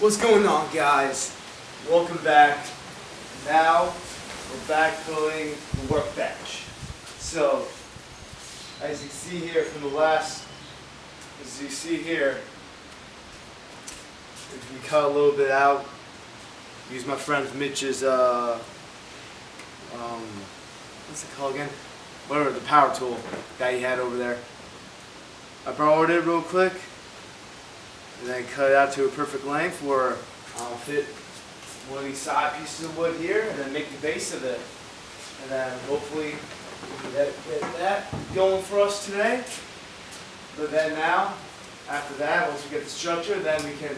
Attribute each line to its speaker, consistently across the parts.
Speaker 1: What's going on, guys? Welcome back. Now we're back building the workbench. So, as you see here from the last, as you see here, if we cut a little bit out, use my friend Mitch's what's it called again? Whatever, the power tool that he had over there. I borrowed it real quick. And then cut it out to a perfect length where I'll fit one of these side pieces of wood here and then make the base of it. And then hopefully we can get that going for us today. But then now, after that, once we get the structure, then we can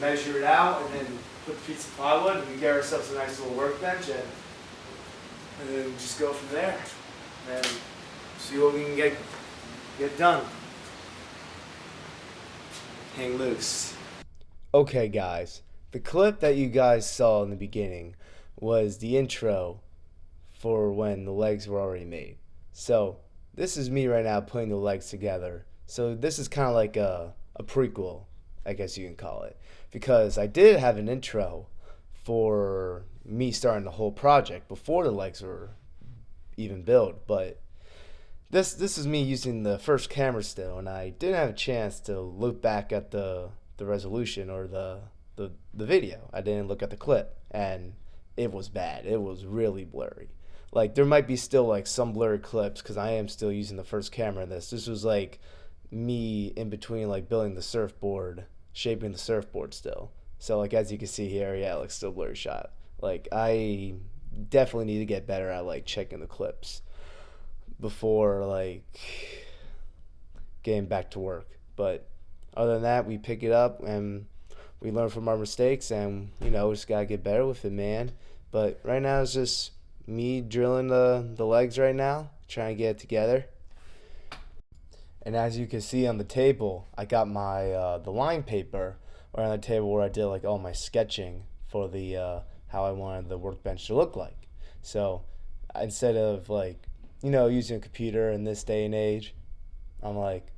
Speaker 1: measure it out and then put the piece of plywood and we get ourselves a nice little workbench and then just go from there. And see what we can get done. Hang loose. Okay, guys, the clip that you guys saw in the beginning was the intro for when the legs were already made. So this is me right now putting the legs together. So this is kind of like a prequel, I guess you can call it, because I did have an intro for me starting the whole project before the legs were even built, but This is me using the first camera still, and I didn't have a chance to look back at the resolution or the video. I didn't look at the clip, and it was bad. It was really blurry. Like, there might be still like some blurry clips because I am still using the first camera in this. This was like me in between like building the surfboard, shaping the surfboard still. So like as you can see here, yeah, like still blurry shot. Like I definitely need to get better at like checking the clips before like getting back to work. But other than that, we pick it up and we learn from our mistakes, and you know, just gotta get better with it, man. But right now it's just me drilling the legs right now, trying to get it together. And as you can see on the table, I got my the line paper around the table where I did like all my sketching for the how I wanted the workbench to look like. So instead of like, you know, using a computer in this day and age, I'm like,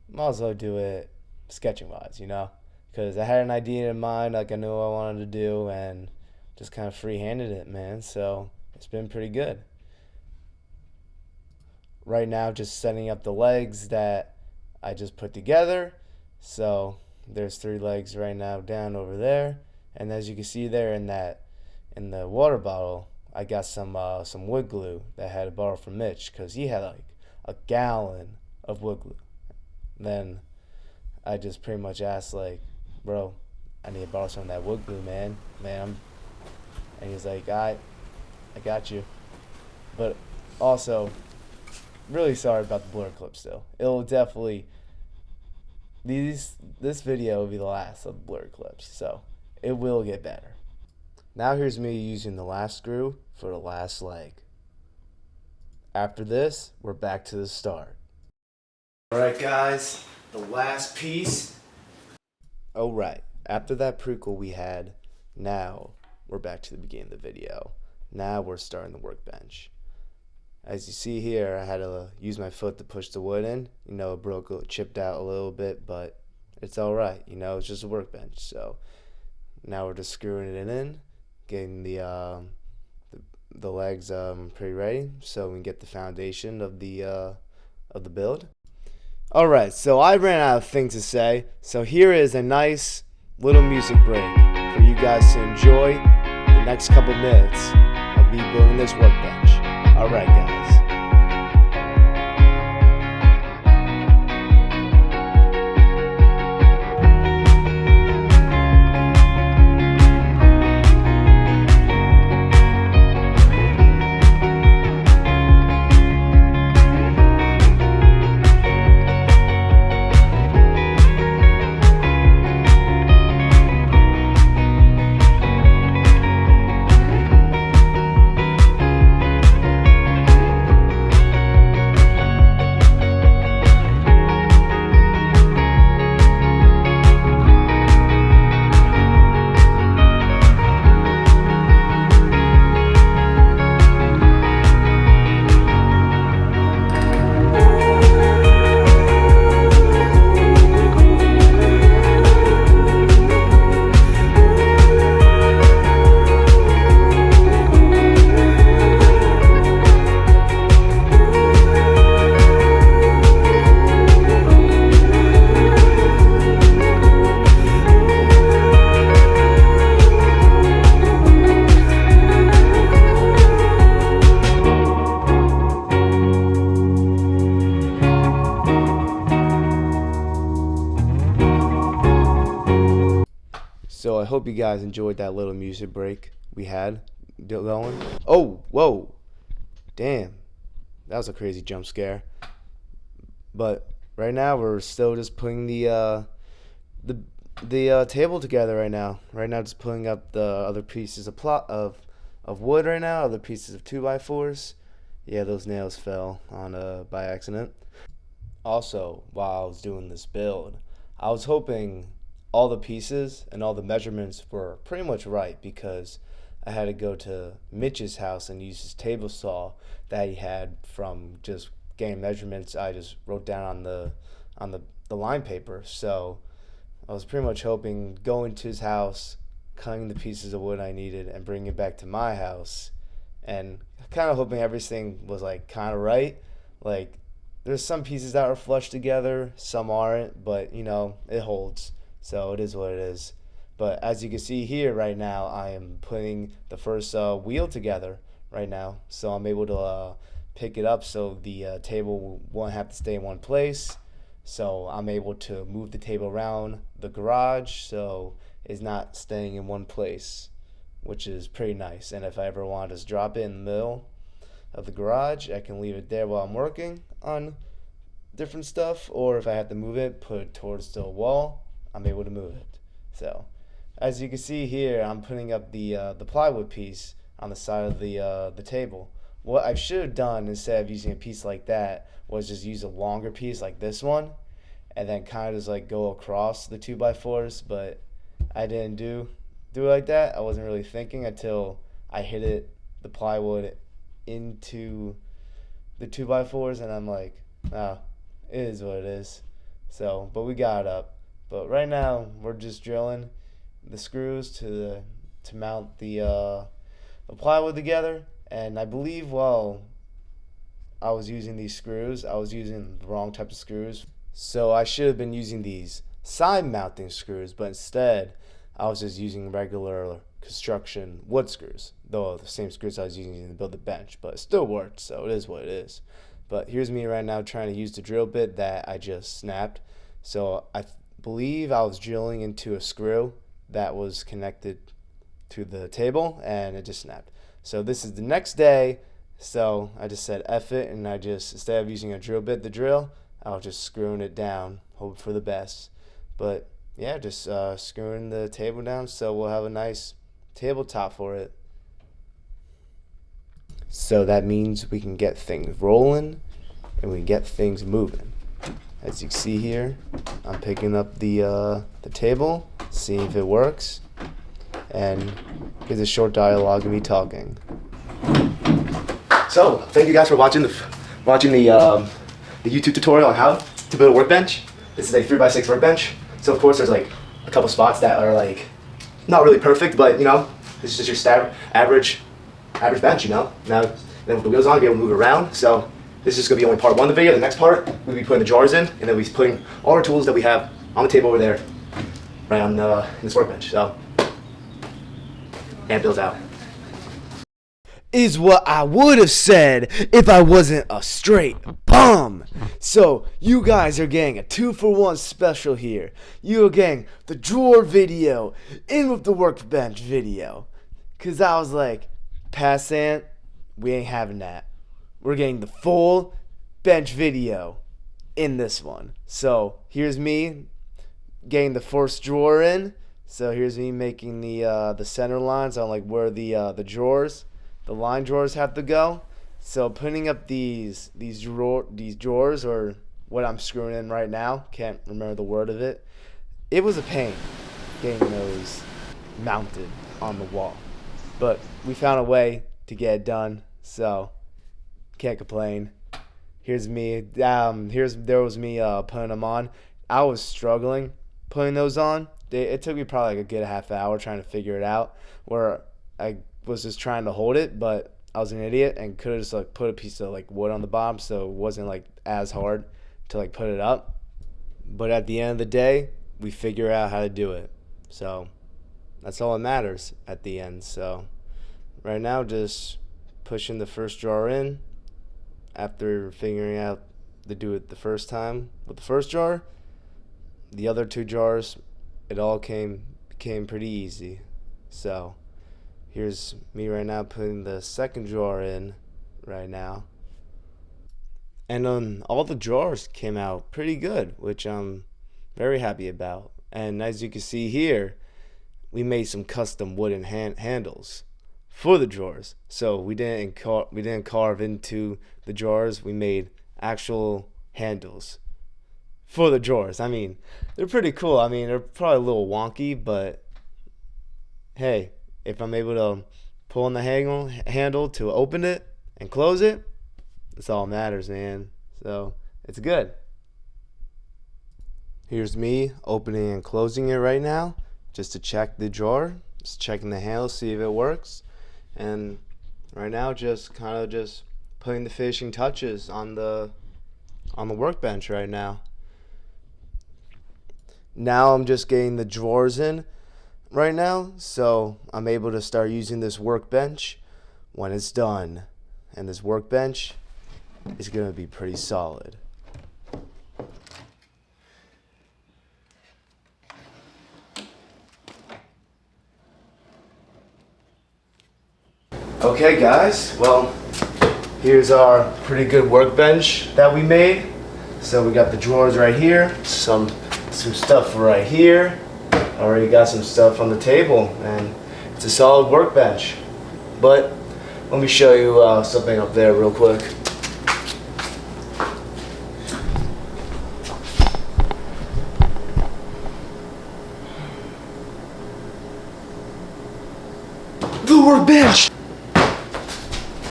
Speaker 1: might as well do it sketching wise, you know, because I had an idea in mind, like I knew what I wanted to do, and just kind of free-handed it, man. So it's been pretty good. Right now, just setting up the legs that I just put together. So there's 3 legs right now down over there, and as you can see there in the water bottle, I got some wood glue that I had to borrow from Mitch because he had like a gallon of wood glue. Then I just pretty much asked like, bro, I need to borrow some of that wood glue, man. And he's like, I got you. But also, really sorry about the blur clip still. It'll definitely, this video will be the last of the blur clips, so it will get better. Now here's me using the last screw for the last leg. After this, we're back to the start. Alright guys, the last piece. Alright, after that prequel we had, now we're back to the beginning of the video. Now we're starting the workbench. As you see here, I had to use my foot to push the wood in. You know, it broke, chipped out a little bit, but it's alright. You know, it's just a workbench. So now we're just screwing it in, getting the legs pretty ready so we can get the foundation of the build. Alright, so I ran out of things to say, so here is a nice little music break for you guys to enjoy the next couple minutes of me building this workbench. Alright guys. So I hope you guys enjoyed that little music break we had going. Oh, whoa, damn, that was a crazy jump scare. But right now we're still just putting the table together right now. Right now, just pulling up the other pieces of wood right now, other pieces of 2x4s. Yeah, those nails fell on by accident. Also, while I was doing this build, I was hoping all the pieces and all the measurements were pretty much right because I had to go to Mitch's house and use his table saw that he had from just getting measurements I just wrote down on the line paper. So I was pretty much hoping going to his house, cutting the pieces of wood I needed, and bringing it back to my house, and kind of hoping everything was like kind of right. Like there's some pieces that are flush together, some aren't, but it holds. So it is what it is. But as you can see here right now, I am putting the first wheel together right now, so I'm able to pick it up so the table won't have to stay in one place. So I'm able to move the table around the garage so it's not staying in one place, which is pretty nice. And if I ever want to just drop it in the middle of the garage, I can leave it there while I'm working on different stuff, or if I have to move it, put it towards the wall, I'm able to move it. So as you can see here, I'm putting up the plywood piece on the side of the table. What I should have done instead of using a piece like that was just use a longer piece like this one, and then kind of just like go across the 2x4s. But I didn't do it like that. I wasn't really thinking until I hit the plywood into the 2x4s, and I'm like, ah, it is what it is. So, but we got it up. But right now we're just drilling the screws to mount the plywood together. And I believe while I was using these screws, I was using the wrong type of screws. So I should have been using these side mounting screws, but instead I was just using regular construction wood screws, though the same screws I was using to build the bench, but it still worked, so it is what it is. But here's me right now trying to use the drill bit that I just snapped. So I believe I was drilling into a screw that was connected to the table, and it just snapped. So this is the next day, so I just said F it, and I just, instead of using a drill bit to drill, I was just screwing it down, hoping for the best. But yeah, just screwing the table down so we'll have a nice tabletop for it. So that means we can get things rolling and we get things moving. As you can see here, I'm picking up the table, seeing if it works, and here's a short dialogue of me talking. So thank you guys for watching the YouTube tutorial on how to build a workbench. This is a 3x6 workbench. So of course there's like a couple spots that are like not really perfect, but this is just your average bench. Now then with the wheels on, you'll be able to move it around. So this is just gonna be only part one of the video. The next part we'll be putting the drawers in, and then we'll be putting all our tools that we have on the table over there, right on in this workbench. So and builds out. Is what I would have said if I wasn't a straight bum. So you guys are getting a 2-for-1 special here. You are getting the drawer video in with the workbench video. Cause I was like, passant, we ain't having that. We're getting the full bench video in this one. So here's me getting the first drawer in. So here's me making the center lines on like where the line drawers have to go. So putting up these drawers, or what I'm screwing in right now, can't remember the word of it. It was a pain getting those mounted on the wall, but we found a way to get it done. So can't complain. Here's me. There was me putting them on. I was struggling putting those on. It took me probably like a good half hour trying to figure it out, where I was just trying to hold it, but I was an idiot and could have just like put a piece of like wood on the bottom, so it wasn't like as hard to like put it up. But at the end of the day, we figure out how to do it. So that's all that matters at the end. So right now, just pushing the first drawer in after figuring out to do it the first time with the first drawer. The other two jars, it all came became pretty easy. So here's me right now putting the second drawer in right now. And all the drawers came out pretty good, which I'm very happy about. And as you can see here, we made some custom wooden handles for the drawers. So we didn't carve into the drawers. We made actual handles for the drawers. I mean, they're pretty cool. I mean, they're probably a little wonky, but hey, if I'm able to pull on the handle to open it and close it, that's all that matters, man. So it's good. Here's me opening and closing it right now, just to check the drawer, just checking the handle, see if it works. And right now, just putting the finishing touches on the workbench right now. Now I'm just getting the drawers in right now, so I'm able to start using this workbench when it's done. And this workbench is going to be pretty solid. Okay guys, well, here's our pretty good workbench that we made. So we got the drawers right here, some stuff right here. Already got some stuff on the table, and it's a solid workbench. But let me show you something up there real quick. The workbench!